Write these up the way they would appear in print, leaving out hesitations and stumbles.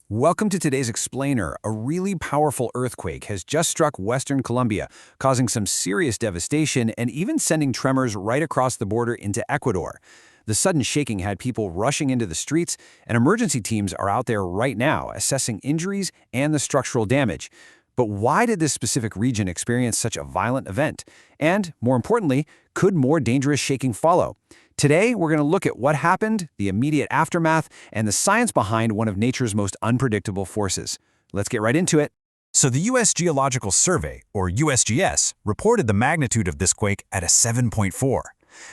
Welcome to today's Explainer. A really powerful earthquake has just struck western Colombia, causing some serious devastation and even sending tremors right across the border into Ecuador. The sudden shaking had people rushing into the streets, and emergency teams are out there right now assessing injuries and the structural damage. But why did this specific region experience such a violent event? And, more importantly, could more dangerous shaking follow? Today, we're going to look at what happened, the immediate aftermath, and the science behind one of nature's most unpredictable forces. Let's get right into it. So the U.S. Geological Survey, or USGS, reported the magnitude of this quake at a 7.4.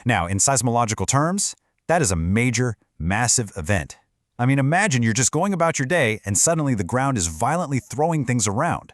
Now, in seismological terms, that is a major, massive event. I mean, imagine you're just going about your day and suddenly the ground is violently throwing things around.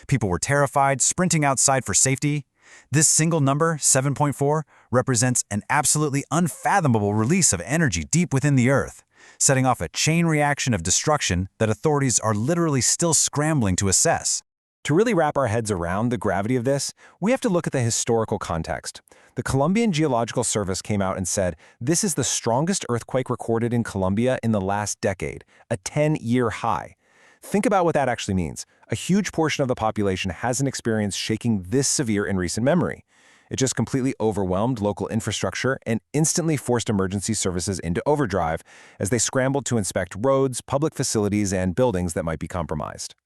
People were terrified, sprinting outside for safety. This single number, 7.4, represents an absolutely unfathomable release of energy deep within the Earth, setting off a chain reaction of destruction that authorities are literally still scrambling to assess. To really wrap our heads around the gravity of this, we have to look at the historical context. The Colombian Geological Service came out and said, this is the strongest earthquake recorded in Colombia in the last decade, a 10-year high. Think about what that actually means. A huge portion of the population hasn't experienced shaking this severe in recent memory. It just completely overwhelmed local infrastructure and instantly forced emergency services into overdrive as they scrambled to inspect roads, public facilities, and buildings that might be compromised.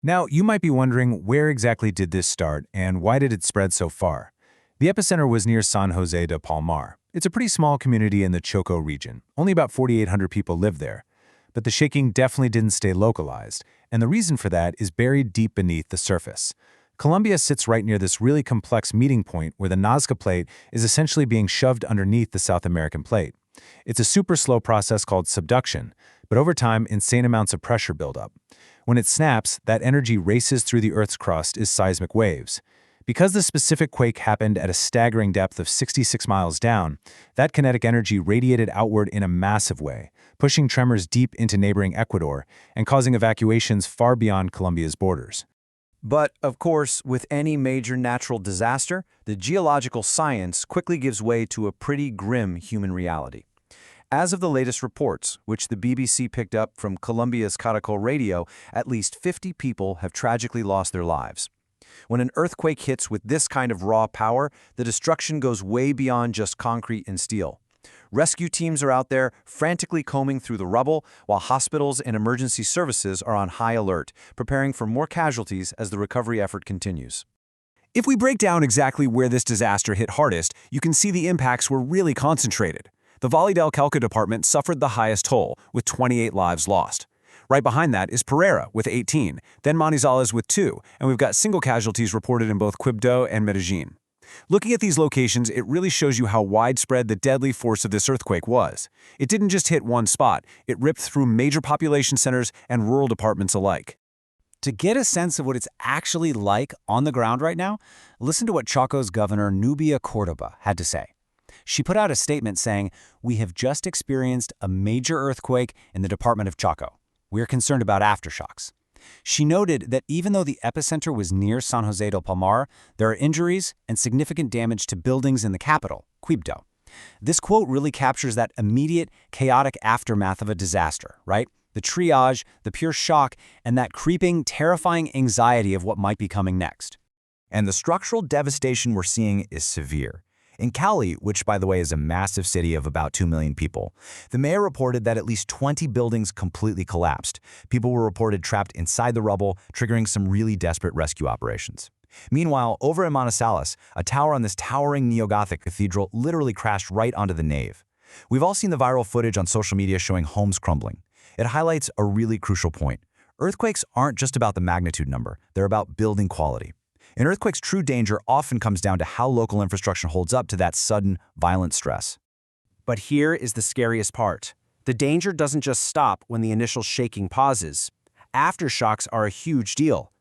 Now, you might be wondering, where exactly did this start and why did it spread so far? The epicenter was near San Jose de Palmar. It's a pretty small community in the Choco region. Only about 4,800 people live there. But the shaking definitely didn't stay localized, and the reason for that is buried deep beneath the surface. Colombia sits right near this really complex meeting point where the Nazca Plate is essentially being shoved underneath the South American plate. It's a super slow process called subduction, but over time, insane amounts of pressure build up. When it snaps, that energy races through the Earth's crust as seismic waves. Because the specific quake happened at a staggering depth of 66 miles down, that kinetic energy radiated outward in a massive way, pushing tremors deep into neighboring Ecuador and causing evacuations far beyond Colombia's borders. But, of course, with any major natural disaster, the geological science quickly gives way to a pretty grim human reality. As of the latest reports, which the BBC picked up from Colombia's Caracol Radio, at least 50 people have tragically lost their lives. When an earthquake hits with this kind of raw power, the destruction goes way beyond just concrete and steel. Rescue teams are out there frantically combing through the rubble, while hospitals and emergency services are on high alert, preparing for more casualties as the recovery effort continues. If we break down exactly where this disaster hit hardest, you can see the impacts were really concentrated. The Valle del Cauca department suffered the highest toll, with 28 lives lost. Right behind that is Pereira with 18, then Manizales with 2, and we've got single casualties reported in both Quibdó and Medellin. Looking at these locations, it really shows you how widespread the deadly force of this earthquake was. It didn't just hit one spot, it ripped through major population centers and rural departments alike. To get a sense of what it's actually like on the ground right now, listen to what Choco's governor Nubia Córdoba had to say. She put out a statement saying, "We have just experienced a major earthquake in the Department of Choco. We're concerned about aftershocks." She noted that even though the epicenter was near San Jose del Palmar, there are injuries and significant damage to buildings in the capital, Quibdó. This quote really captures that immediate, chaotic aftermath of a disaster, right? The triage, the pure shock, and that creeping, terrifying anxiety of what might be coming next. And the structural devastation we're seeing is severe. In Cali, which by the way is a massive city of about 2 million people, the mayor reported that at least 20 buildings completely collapsed. People were reported trapped inside the rubble, triggering some really desperate rescue operations. Meanwhile, over in Manizales, a tower on this towering neo-Gothic cathedral literally crashed right onto the nave. We've all seen the viral footage on social media showing homes crumbling. It highlights a really crucial point. Earthquakes aren't just about the magnitude number, they're about building quality. An earthquake's true danger often comes down to how local infrastructure holds up to that sudden, violent stress. But here is the scariest part. The danger doesn't just stop when the initial shaking pauses. Aftershocks are a huge deal.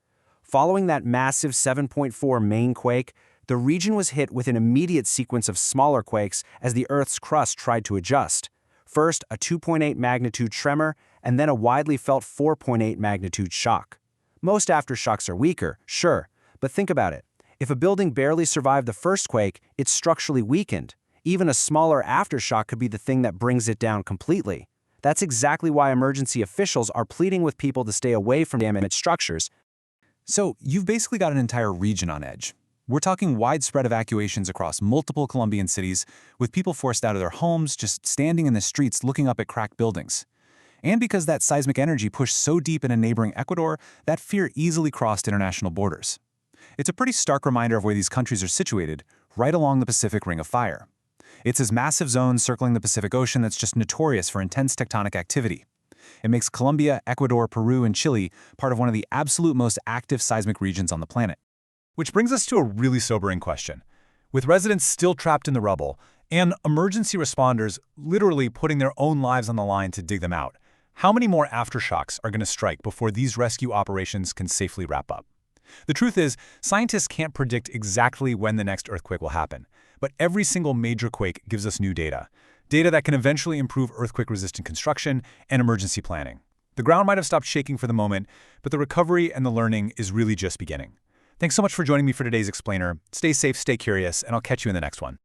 Following that massive 7.4 main quake, the region was hit with an immediate sequence of smaller quakes as the Earth's crust tried to adjust. First, a 2.8 magnitude tremor, and then a widely felt 4.8 magnitude shock. Most aftershocks are weaker, sure, but think about it. If a building barely survived the first quake, it's structurally weakened. Even a smaller aftershock could be the thing that brings it down completely. That's exactly why emergency officials are pleading with people to stay away from damaged structures. So you've basically got an entire region on edge. We're talking widespread evacuations across multiple Colombian cities, with people forced out of their homes, just standing in the streets looking up at cracked buildings. And because that seismic energy pushed so deep into neighboring Ecuador, that fear easily crossed international borders. It's a pretty stark reminder of where these countries are situated, right along the Pacific Ring of Fire. It's this massive zone circling the Pacific Ocean that's just notorious for intense tectonic activity. It makes Colombia, Ecuador, Peru, and Chile part of one of the absolute most active seismic regions on the planet. Which brings us to a really sobering question. With residents still trapped in the rubble, and emergency responders literally putting their own lives on the line to dig them out, how many more aftershocks are going to strike before these rescue operations can safely wrap up? The truth is, scientists can't predict exactly when the next earthquake will happen, but every single major quake gives us new data. Data that can eventually improve earthquake-resistant construction and emergency planning. The ground might have stopped shaking for the moment, but the recovery and the learning is really just beginning. Thanks so much for joining me for today's Explainer. Stay safe, stay curious, and I'll catch you in the next one.